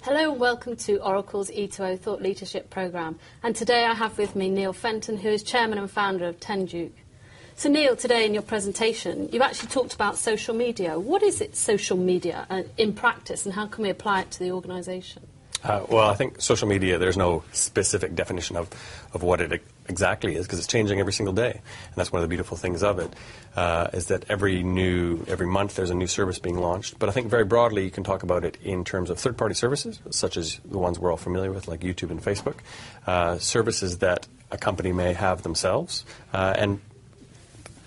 Hello and welcome to Oracle's E2O Thought Leadership Programme. And today I have with me Neil Fenton, who is Chairman and Founder of Tenduke. So Neil, today in your presentation, you've actually talked about social media. What is it, social media, in practice, and how can we apply it to the organisation? Well, I think social media, there's no specific definition of what it exactly is, because it's changing every single day. And that's one of the beautiful things of it, is that every month there's a new service being launched. But I think very broadly you can talk about it in terms of third-party services, such as the ones we're all familiar with, like YouTube and Facebook, services that a company may have themselves, and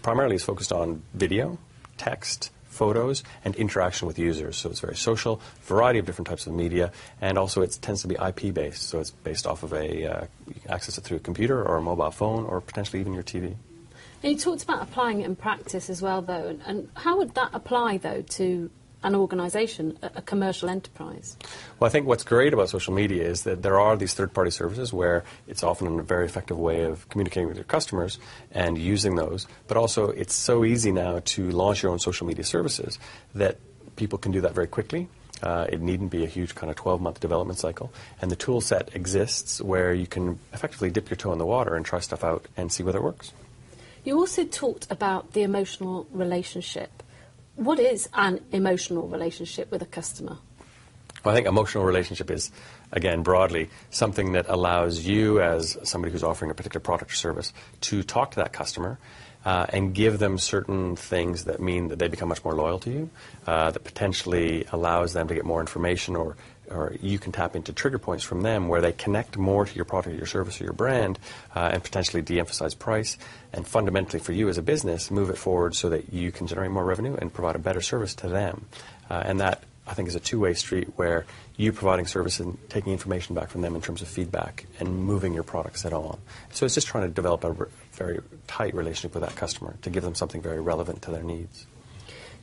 primarily is focused on video, text, photos, and interaction with users. So it's very social, variety of different types of media, and also it tends to be IP-based. So it's based off of you can access it through a computer or a mobile phone or potentially even your TV. And you talked about applying it in practice as well, though. And how would that apply, though, to an organisation, a commercial enterprise? Well, I think what's great about social media is that there are these third-party services where it's often a very effective way of communicating with your customers and using those, but also it's so easy now to launch your own social media services that people can do that very quickly. It needn't be a huge kind of 12-month development cycle, and the tool set exists where you can effectively dip your toe in the water and try stuff out and see whether it works. You also talked about the emotional relationship. What is an emotional relationship with a customer? Well, I think emotional relationship is, again, broadly, something that allows you as somebody who's offering a particular product or service to talk to that customer and give them certain things that mean that they become much more loyal to you, that potentially allows them to get more information, or you can tap into trigger points from them where they connect more to your product or your service or your brand, and potentially de-emphasize price, and fundamentally for you as a business, move it forward so that you can generate more revenue and provide a better service to them. And that, I think, is a two-way street where you providing service and taking information back from them in terms of feedback and moving your product set on. So it's just trying to develop a very tight relationship with that customer to give them something very relevant to their needs.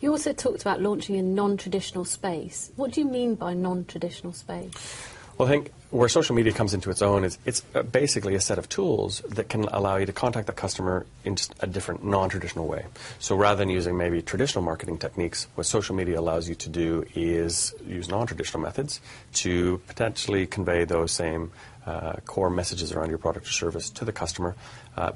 You also talked about launching in non-traditional space. What do you mean by non-traditional space? Well, I think where social media comes into its own is it's basically a set of tools that can allow you to contact the customer in just a different, non-traditional way. So rather than using maybe traditional marketing techniques, what social media allows you to do is use non-traditional methods to potentially convey those same core messages around your product or service to the customer,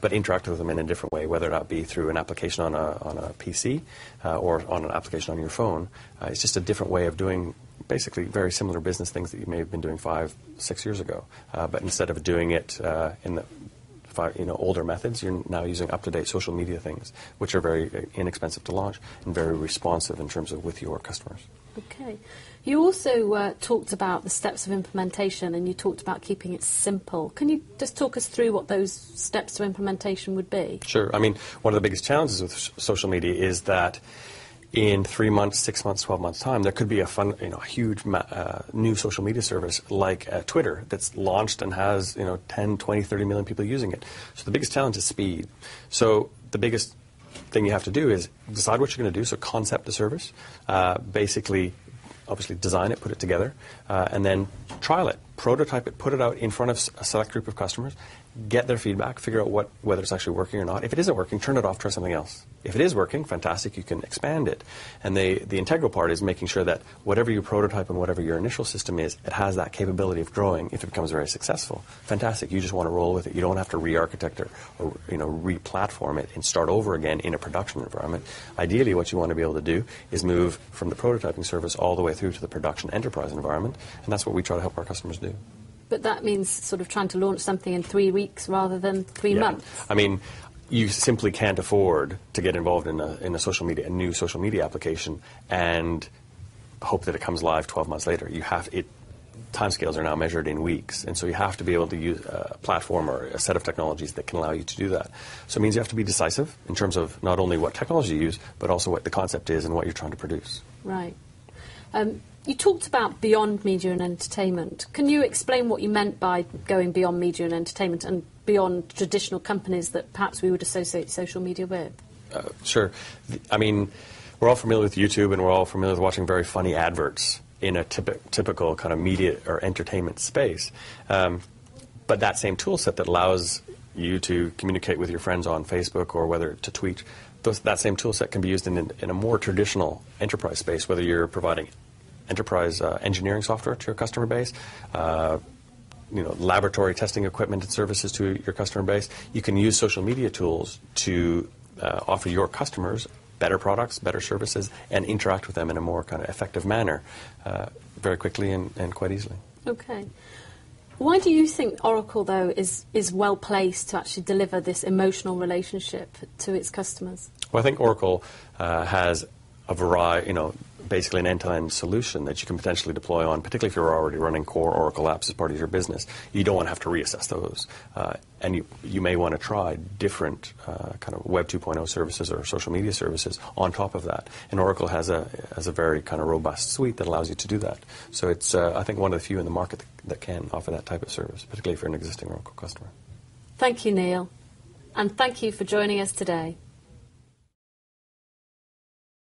but interact with them in a different way, whether that be through an application on a PC or on an application on your phone. It's just a different way of doing basically very similar business things that you may have been doing 5-6 years ago. But instead of doing it in the older methods, you're now using up-to-date social media things, which are very inexpensive to launch and very responsive in terms of with your customers. Okay. You also talked about the steps of implementation, and you talked about keeping it simple. Can you just talk us through what those steps to implementation would be? Sure. I mean, one of the biggest challenges with social media is that in 3 months, 6 months, 12 months' time, there could be a huge new social media service like Twitter that's launched and has 10, 20, 30 million people using it. So the biggest challenge is speed. So the biggest thing you have to do is decide what you're going to do. So concept the service, basically, obviously design it, put it together, and then trial it, prototype it, put it out in front of a select group of customers, get their feedback, figure out whether it's actually working or not. If it isn't working, turn it off, try something else. If it is working, fantastic, you can expand it. And the integral part is making sure that whatever you prototype and whatever your initial system is, it has that capability of growing if it becomes very successful. Fantastic, you just want to roll with it. You don't have to re-architect or re-platform it and start over again in a production environment. Ideally, what you want to be able to do is move from the prototyping service all the way through to the production enterprise environment, and that's what we try to help our customers do. But that means sort of trying to launch something in 3 weeks rather than 3 months. I mean, you simply can't afford to get involved in a new social media application and hope that it comes live 12 months later. Timescales are now measured in weeks, and so you have to be able to use a platform or a set of technologies that can allow you to do that. So it means you have to be decisive in terms of not only what technology you use, but also what the concept is and what you're trying to produce. Right. You talked about beyond media and entertainment. Can you explain what you meant by going beyond media and entertainment and beyond traditional companies that perhaps we would associate social media with? Sure. I mean, we're all familiar with YouTube, and we're all familiar with watching very funny adverts in a typical kind of media or entertainment space. But that same tool set that allows you to communicate with your friends on Facebook or whether to tweet, that same tool set can be used in a more traditional enterprise space, whether you're providing enterprise engineering software to your customer base, laboratory testing equipment and services to your customer base. You can use social media tools to offer your customers better products, better services, and interact with them in a more kind of effective manner very quickly and quite easily. Okay. Why do you think Oracle, though, is well placed to actually deliver this emotional relationship to its customers? Well, I think Oracle has a variety, basically an end-to-end solution that you can potentially deploy on, particularly if you're already running core Oracle apps as part of your business. You don't want to have to reassess those. And you may want to try different kind of Web 2.0 services or social media services on top of that. And Oracle has a very kind of robust suite that allows you to do that. So it's, I think, one of the few in the market that can offer that type of service, particularly if you're an existing Oracle customer. Thank you, Neil. And thank you for joining us today.